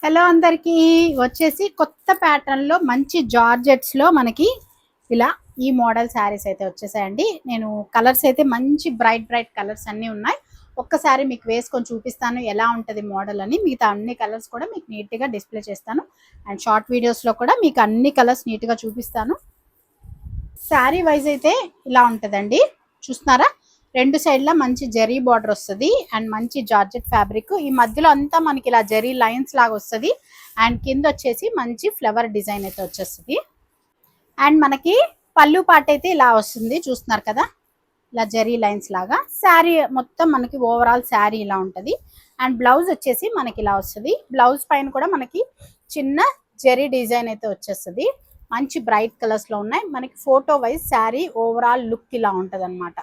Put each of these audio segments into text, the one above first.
Hello అందరికీ వచ్చేసి కొత్త ప్యాటర్న్లో మంచి జార్జెట్స్లో మనకి ఇలా ఈ మోడల్ శారీస్ అయితే వచ్చేసాయండి. నేను కలర్స్ అయితే మంచి బ్రైట్ కలర్స్ అన్నీ ఉన్నాయి. ఒక్కసారి మీకు వేసుకొని చూపిస్తాను ఎలా ఉంటుంది మోడల్ అని. మిగతా అన్ని కలర్స్ కూడా మీకు నీట్గా డిస్ప్లే చేస్తాను. అండ్ షార్ట్ వీడియోస్లో కూడా మీకు అన్ని కలర్స్ నీట్గా చూపిస్తాను. శారీ వైజ్ అయితే ఇలా ఉంటుందండి, చూస్తున్నారా? రెండు సైడ్ల మంచి జరీ బార్డర్ వస్తుంది అండ్ మంచి జార్జెట్ ఫ్యాబ్రిక్. ఈ మధ్యలో అంతా మనకి ఇలా జరీ లైన్స్ లాగా వస్తుంది అండ్ కింద వచ్చేసి మంచి ఫ్లవర్ డిజైన్ అయితే వచ్చేస్తుంది. అండ్ మనకి పళ్ళు పాట అయితే ఇలా వస్తుంది, చూస్తున్నారు కదా, ఇలా జరీ లైన్స్ లాగా. శారీ మొత్తం మనకి ఓవరాల్ శారీ ఇలా ఉంటుంది. అండ్ బ్లౌజ్ వచ్చేసి మనకి ఇలా వస్తుంది. బ్లౌజ్ పైన కూడా మనకి చిన్న జరీ డిజైన్ అయితే వచ్చేస్తుంది. మంచి బ్రైట్ కలర్స్లో ఉన్నాయి. మనకి photo wise sari overall look ఇలా ఉంటుంది అనమాట.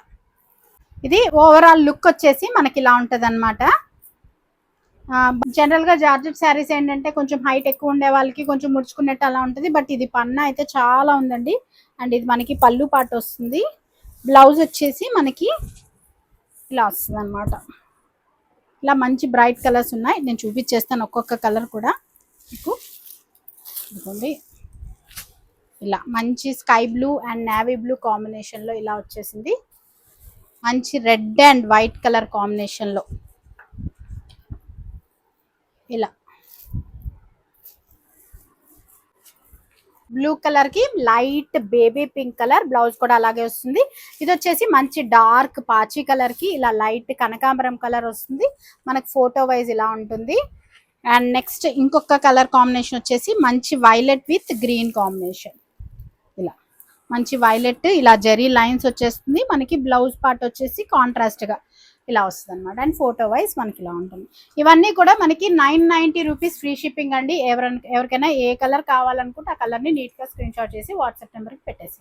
ఇది ఓవరాల్ లుక్ వచ్చేసి మనకి ఇలా ఉంటుంది అనమాట. జనరల్గా జార్జెట్ శారీస్ ఏంటంటే కొంచెం హైట్ ఎక్కువ ఉండే వాళ్ళకి కొంచెం ముడుచుకున్నట్టు అలా ఉంటుంది. బట్ ఇది పన్నా అయితే చాలా ఉందండి. అండ్ ఇది మనకి పళ్ళు పాట వస్తుంది. బ్లౌజ్ వచ్చేసి మనకి ఇలా వస్తుంది అనమాట. ఇలా మంచి బ్రైట్ కలర్స్ ఉన్నాయి, నేను చూపించేస్తాను ఒక్కొక్క కలర్ కూడా మీకు. ఇదిగోండి, ఇలా మంచి sky blue and navy blue కాంబినేషన్లో ఇలా వచ్చేసింది. మంచి రెడ్ అండ్ వైట్ కలర్ కాంబినేషన్లో ఇలా. బ్లూ కలర్కి light baby pink colour, blouse కూడా అలాగే వస్తుంది. ఇది వచ్చేసి మంచి డార్క్ పాచి కలర్కి ఇలా లైట్ కనకాంబరం కలర్ వస్తుంది. మనకు ఫోటో వైజ్ ఇలా ఉంటుంది. అండ్ నెక్స్ట్ ఇంకొక కలర్ కాంబినేషన్ వచ్చేసి మంచి వైలెట్ విత్ గ్రీన్ కాంబినేషన్. ఇలా మంచి వైలెట్, ఇలా జరీ లైన్స్ వచ్చేస్తుంది. మనకి బ్లౌజ్ పార్ట్ వచ్చేసి కాంట్రాస్ట్గా ఇలా వస్తుంది అనమాట. అండ్ ఫోటో వైజ్ మనకి ఇలా ఉంటుంది. ఇవన్నీ కూడా మనకి 990 రూపీస్ ఫ్రీ షిప్పింగ్ అండి. ఎవరికైనా ఏ కలర్ కావాలనుకుంటే ఆ కలర్ని నీట్గా స్క్రీన్ షాట్ చేసి వాట్సాప్ నెంబర్కి పెట్టేసి